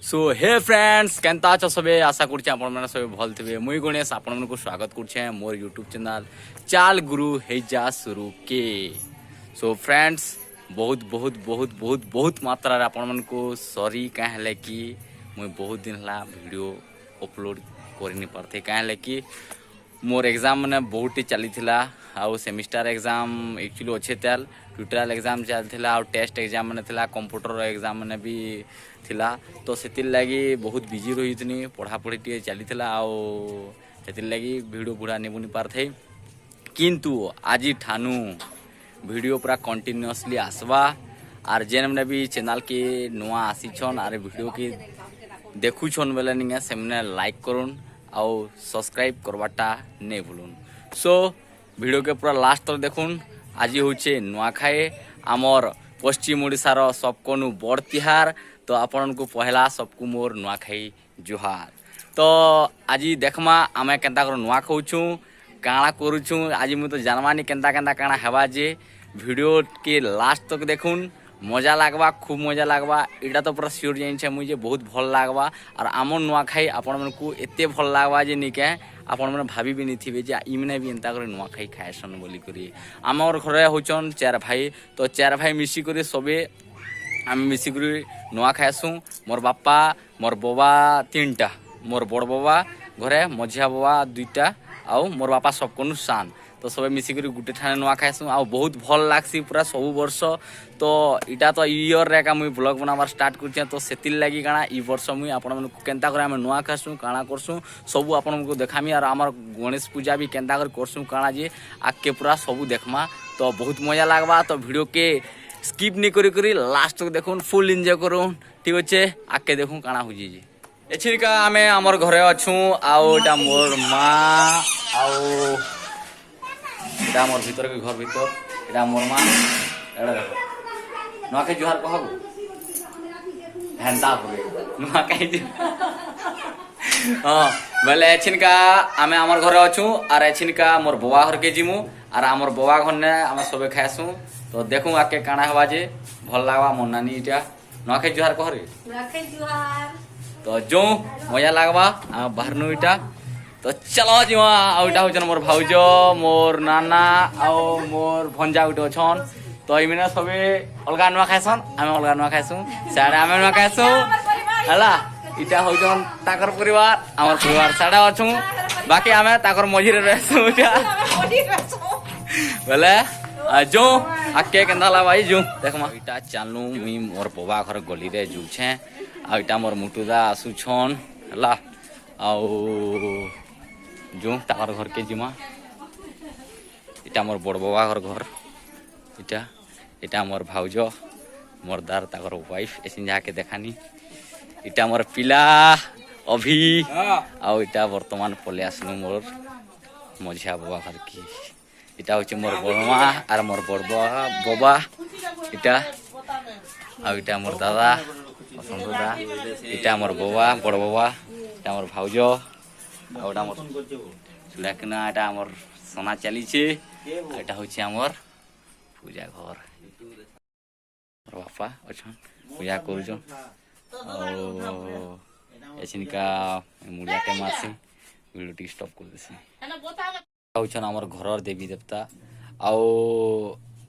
सो हे friends केनता अछ सबे आशा करछे आपण माने सबे भल थिबे। मुई गणेश आपण मन को स्वागत करछे मोर यूट्यूब चैनल चाल गुरु हेजा शुरू के। सो फ्रेंड्स बहुत बहुत बहुत बहुत बहुत मात्रा रे आपण मन को सॉरी कहले कि मुई बहुत दिन ला वीडियो अपलोड करि नि परथे कहले कि मोर एग्जाम माने बहुत चली थिला आउ सेमिस्टर एग्जाम एक्चुअली अच्छे तेल ट्यूटोरियल एग्जाम चलथिला आउ टेस्ट एग्जाम माने थिला कंप्यूटर एग्जाम माने भी थिला तो सेतिर लागी बहुत बिजी रहितनी पढ़ा पढ़ी टे चलीथिला आउ सेतिर लागी वीडियो बुढ़ा नेबुनी पारथे किंतु आज ठानु वीडियो पूरा कंटिन्यूअसली आसवा आर जेन माने भी चैनल के नुआ आसीछन आर वीडियो के देखुछन बेले निगे सेमने लाइक करूँ आउ सब्सक्राइब करवाटा नहीं भूलुन। सो वीडियो के पूरा लास्ट तक देखुन। आज होचे नुआखाई आमर पश्चिम ओडिशार सबको बड़ तिहार तो आपण को पहला सबको मोर नुआखाई जुहार। तो आज देखमा आमे केनता कर नुआ खाऊछु काଣା करूछु आज मु तो जानवानी केनता केनता काଣା हेबा जे वीडियो के लास्ट तक देखुन मजा लागबा खूब मजा लागबा इटा तो पूरा सियोर जाइन मुझे बहुत भल लागबा और आम नुआखाई आपण मन को एते भल लागबा जे निके आपण मन भाभी भी नहीं थिबे जे इमने भी एंता करे नुआखाई खायसन बोली करी। आमर घरे होचन 4 भाई तो 4 भाई मिसी करे सबे आम मिसी करे नुआ खायसु। मोर बापा मोर बाबा 3टा मोर बड़ बाबा घरे मझिया बाबा 2टा आउ मोर बापा सबको सान तो सब मिसिक गुटे ठाने नुआ खाइसु आ बहुत भल लागसी पूरा सब वर्ष। तो इटा तो इयर रे का मुई ब्लॉग बनाबार स्टार्ट करछे तो सेतिल लागि काना ई वर्ष मुई आपण मन को केनता करे हम नुआ खाइसु काना करसु सब आपण मन को देखामी और हमर गणेश पूजा भी केनता करे करसु काना जे आके पूरा सब देखमा तो बहुत मजा लागबा। तो वीडियो के स्किप नहीं करी करी लास्ट तक देखुन फुल एंजॉय करूँ ठीक अच्छे आके देखूँ काना हो जी एछिका आमे हमर घरे अछु आउ एटा मोर माँ आउ एटा मोर भीतर के घर भीतर एटा मोर माँ एड़ा देखो नुआखाई जुहार कहबो हेंता होबे नुआखाई हां बोले एछिनका आमे हमर घरे अछु और एछिनका मोर बवा घर के जिमु और हमर बवा घर ने हम सबे खाइसु तो देखू आके काना हवा जे भल लागबा मोर नानी इटा नुआखाई जुहार कहरे नुआखाई जुहार तो जो मजा लागबा आ बाहरनु इटा तो चलो जिवा आउटा होचन मोर भाउजो मोर नाना आओ मोर भंजा उठो छन तो इमेना सबे अलगा नुआ खाइसन आमे अलगा नुआ खाइसु साडा आमे नुआ खाइसु हला इटा होचन ताकर परिवार हमर परिवार साडा अछु बाकी आमे ताकर मझी रे रहसु इटा बोले जो आके केंदाला भाई जो देखमा इटा चालू मी मोर बबा घर गली रे जु छे आ इटा मोर मुटुदा आसु छन हला आउ जो ताकर घर के जिमा इटा मोर बड़ बाबा घर इटा इटा मोर भाउजो मोर दार ताकर वाइफ एसिन जाके देखानी इटा मोर पिला अभी आउ इटा वर्तमान पले आसनु मोर मझिया बाबा घर की इटा होचे मोर बड़मा आर मोर बड़ बाबा इटा आउ इटा मोर दादा बसंतदा इटा मोर बाबा बड़ बाबा इटा मोर भाउजो आउटा मोर चुलाकना एटा हमर सोना चली छे एटा होचे हमर पूजा घर मोर बापा अछन पूजा करूछन ओ एसिनका मुड़िया के मासी वीडियो स्टॉप कर देसी होचन हमर घरर देवी देवता आओ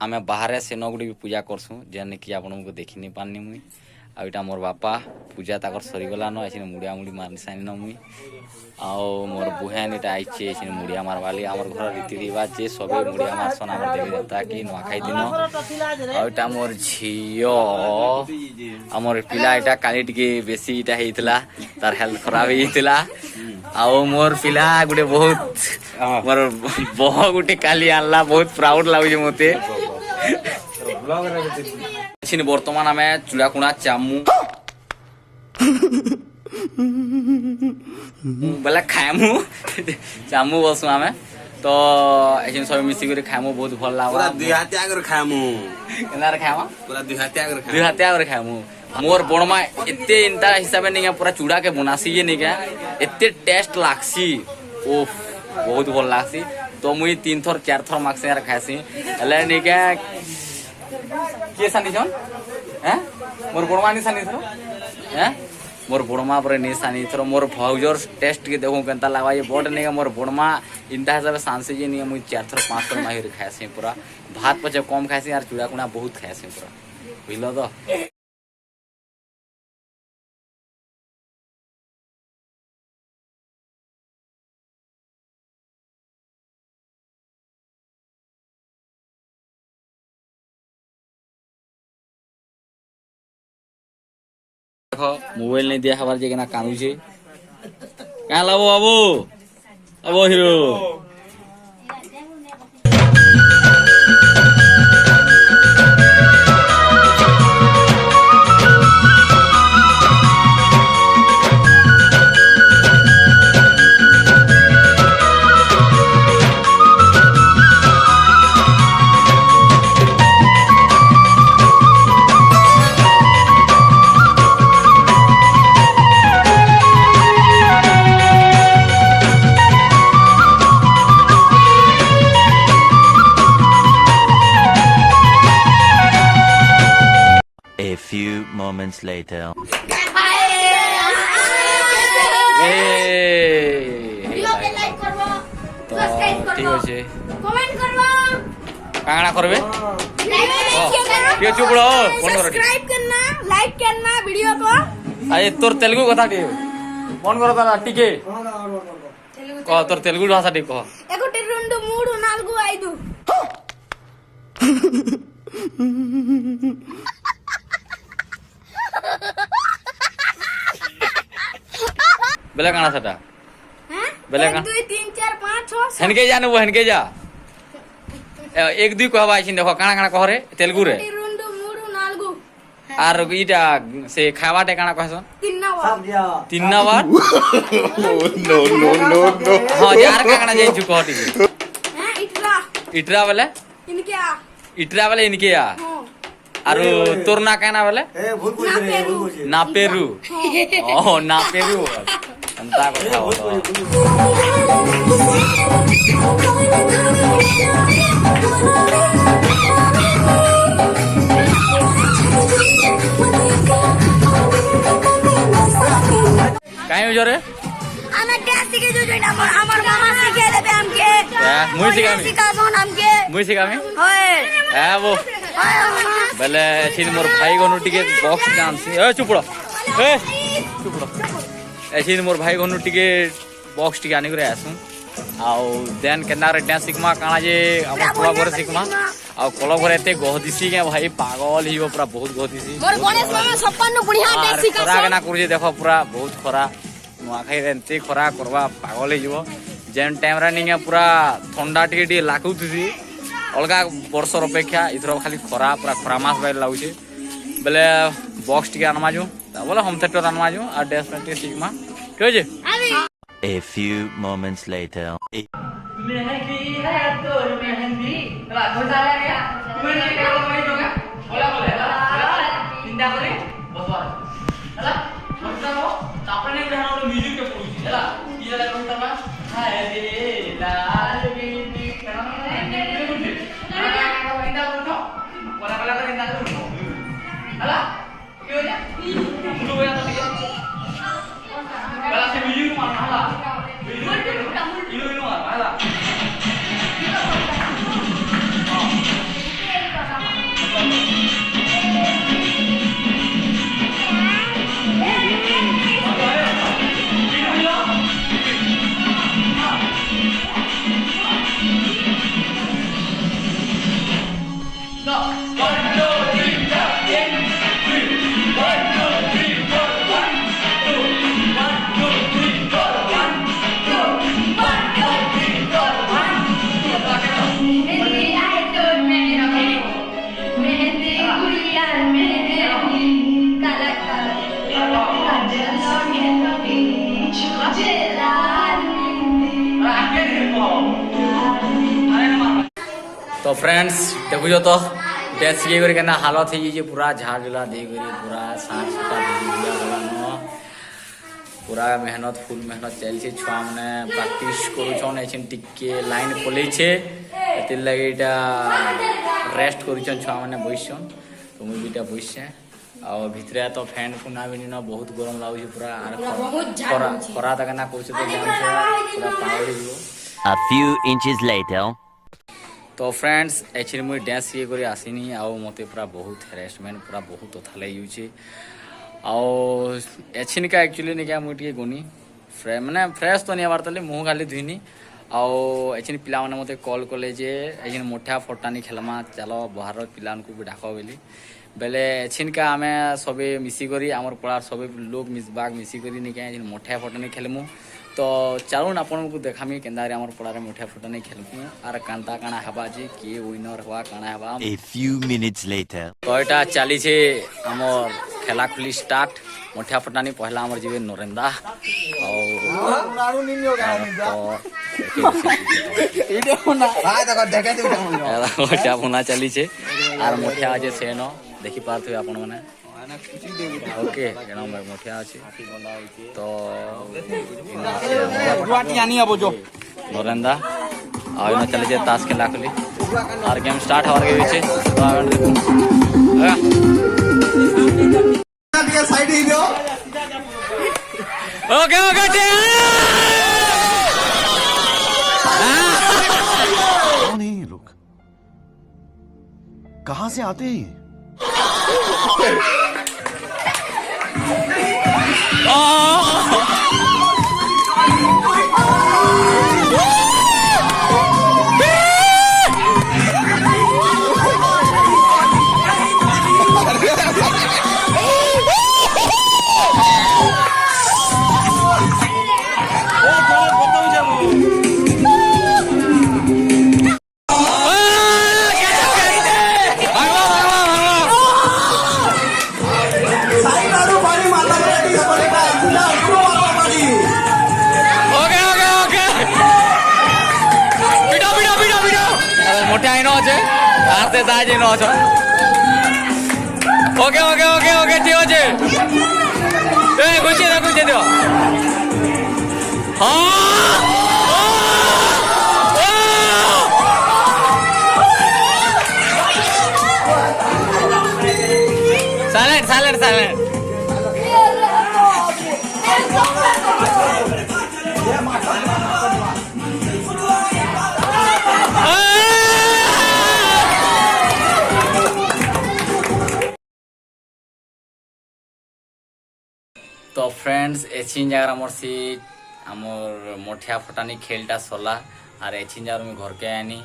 आमे बाहर से नगुडी भी पूजा करसु जेने कि आपन को देखि नै पानी मुई आ एटा मोर बापा पूजा ताकर सरी गला न एसिन मुड़िया मुड़ी मारनी सानी न मुई आओ मोर बुहेन एटा आइछे एसिन मुड़िया मारवाली हमर घर रीति रिवाज जे सबे मुड़िया मारसन हमर देवी देवता की नुआखाई दिन आ एटा मोर झियो हमर पिला एटा काली टिके बेसी एटा हेइतला तार हेल्थ खराब हेइतला आओ मोर पिला गुटे बहुत मोर बह गुटे काली आनला बहुत प्राउड लागुजे मते छिन वर्तमान आमे चूड़ा कुणा चामू बोला खाएमु चामू बसु आमे तो एछिन सब मिसी करे खाएमु बहुत भल लागबा पूरा दुई हाथिया करे खाएमु केनार खाएमा पूरा दुई हाथिया करे खाएमु मोर बड़मा एते इंता हिसाबे निगा पूरा चूड़ा के बनासी जे निगा एते टेस्ट लागसी ओफ बहुत भल लागसी तो मुई 3 थर 4 थर माक्स यार खासी हले निगा के सानी छन हैं मोर बड़मा नि सानी थरो हैं मोर बड़मा पर नहीं सानी थोड़ा मोर भाउजर टेस्ट के देखो केनता लगा ये बड़ नहीं मोर बड़मा इंता हिसाब से सांसे जी नहीं मुझे 4 थर 5 थर माहिर खाएसी पूरा भात पचे कम खाएसी यार चूड़ा कुड़ा बहुत खाएसी पूरा बुझल तो देखो मोबाइल नहीं दिया हमारे जगह ना कानू छे कहाँ लाबो अबो अबो हिरो A few moments later. ठीक अच्छे कांगड़ा करबे चुप रहो सब्सक्राइब करना लाइक करना वीडियो को अरे तोर तेलुगु कथा टे फोन करो तारा टिके कह तोर तेलुगु भाषा टे कह 1 2 3 4 5 बेला काना सेटा बेला 1 2 3 4 5 6 हनके जा न वो हनके जा एक दुई कहबा आइछिन देखो काना काना कह रे तेलुगु रे 2 3 4 आर इटा से खावा टे काना कहसन 3 तीन बार नो नो नो नो हां यार काना जाई छु कह टिके हां इटरा इटरा वाला इनके आ इटरा वाला इनके आ हां आरो तोर ना कहना वाला ना पेरू ना पेरू ओ ना पेरू अंता कथा बोलो काहे हो जरे आना डांस सिखे जो जोइना हमर मामा सिखे देबे हमके मुई सिखामी सिखाबोन हमके मुई सिखामी होय ए वो बेले एथिन मोर भाई गनु टिके बॉक्स डांस ए चुपड़ो ए चुपड़ो एथिन मोर भाई गनु टिके बॉक्स टिके आनी करे आसु आउ देन केना रे डांस सिखमा काना जे हमर पूरा भरे सिखमा आउ कोलो भरे एते गहदिसी के भाई पागल हिबो पूरा बहुत गहदिसी मोर गणेश मामा 56 बुढ़िया डांस सिखा खरा केना करू जे देखो पूरा बहुत खरा नुआखाई रे एते खरा करबा पागल हिबो जेन टाइम रे निगे पूरा ठंडा टिके टिके लाकुथि अलगा वर्षर अपेक्षा इथर खाली खरा पूरा खरा मास बाहर लाଗୁଛି बेले बॉक्स टिके आनमा जो बोले होम थिएटर आनमा जो आ डांस प्रैक्टिस सिखमा ठीक है A few moments later. Mehndi है तोर मेहंदी ला हो जा गया तुम्हें नहीं करो नहीं होगा बोला बोले चिंता करे बसवा हला मत जाओ तापने नहीं रहना म्यूजिक के पूछी हला ये वाला कौन करवा हाय रे लाल बिंदी करना बोलते चिंता करो बोला बोला कर चिंता करो हला क्यों जा मुझे बोला तो बोला से म्यूजिक मारना हला इनो इनो हला तो फ्रेंड्स देखो तो डेथ ये करे केना हालत है जे पूरा झाड़ जला दे गरी पूरा सांस का दिया गला पूरा मेहनत फुल मेहनत चल छे छुआ माने प्रैक्टिस करू छन एछन टिके लाइन पले छे एते लगेटा रेस्ट करू छन छुआ माने बइछन तो मुई बीटा बइछे ଆଉ ଭିତରେ ତ ଫ୍ୟାନ୍ ଫୁନା ବି ନ ବହୁତ ଗରମ ଲାଗୁଛି ପୁରା ଆର ବହୁତ ଝାଳ ଖରା ହଉଛି। ଖରା ତାକେ ନା କହୁଛି ତ ଜାଣିଛ ପୁରା ପାଗଳି ଯିବ। A few inches later. तो फ्रेंड्स एक्चुअली मुझे डांस ये करी आसीनी आउ मते पूरा बहुत हेरासमेंट पूरा बहुत तथा लगी होची आउ एछिन का एक्चुअली ने क्या मुझे गोनी माने फ्रेश तो नहीं आबार तले मुंह खाली धुईनी आउ एछिन पिला माने मते कॉल कले जे एछिन मोठा फटानी खेलमा चलो बाहर पिलान को भी डाको बेली बेले एछिन का आमे सबे मिसी करी हमर पड़ार सबे लोग मिसबाग मिसी करी ने क्या एछिन मोठा फटानी खेलमु तो चालून आपन को देखामी केंदारे हमर पड़ारे मोठा फटानी खेलमु आर कांता काना हबा जे के विनर हवा काना हबा A few minutes later. तो एटा चाली छे हमर खेला खुली स्टार्ट मोठा फटानी पहला हमर जीवे नरेंदा मोठा फुना चली छे आर मोठा आज सेनो देखि पारथु आपण माने ओके जेना मोठा अछि तो नरेंदा आ इना चले जे ताश खेला खुली आर गेम स्टार्ट होवार के छे तो आगे देखो ओके ओके कौन है ये लोग? कहां से आते हैं ये? मोटे आइनो আছে আরতে দাই যেনো আছে ওকে ওকে ওকে ওকে ঠিক আছে এই গুছিয়ে দিও হ্যাঁ সাইলেন্ট সাইলেন্ট সাইলেন্ট तो फ्रेंड्स एचिन जगह आमर सी आमर मोठिया फटानी खेलटा सरला आर एचिन जगह मुझे घर के आनी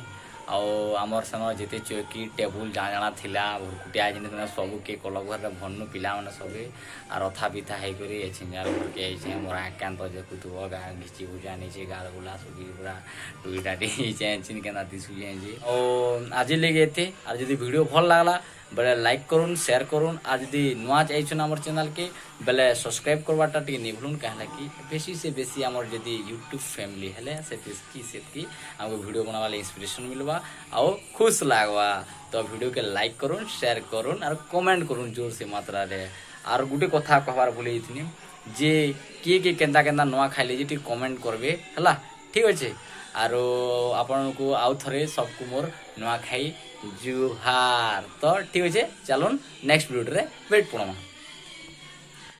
आमर सेन जिते चौकी टेबुल जाना जाना थिला भुरकुटिया जिन सब के कल घर भन्नु पिला माने सबे आर अथा पिथा है करी एचिन जगह घर के आइछे मोर एकांत देखुथुब गा घिची बुझा नीचे गाल गुला सुगी पूरा टुई टाटी एचिन केना दिसु जे ओ आज लेगे एते आर जदी वीडियो भल लागला बेले लाइक करूँ शेयर करूँ आज यदि नुआ चाहिए आम चैनल के बेले सब्सक्राइब करवाटा टी नहीं भूलून कहला कि बेसी से बेसी आमर जदि यूट्यूब फैमिली हेले से हमको वीडियो बनावा इंस्पिरेशन मिलवा आओ खुश लागवा तो वीडियो के लाइक करूँ शेयर करूँ और कमेंट करूँ जोर से मात्रा रे और गुटे कथा कहबार भूल जे किए केन्ता केन्ता नुआ खाइले जे कमेंट करबे हला ठीक अच्छे आरो आपण को आउ थरे सबको मोर नुआ खाई जुहार तो ठीक अच्छे चलो नेक्स्ट वीडियो रे वेट पड़मा।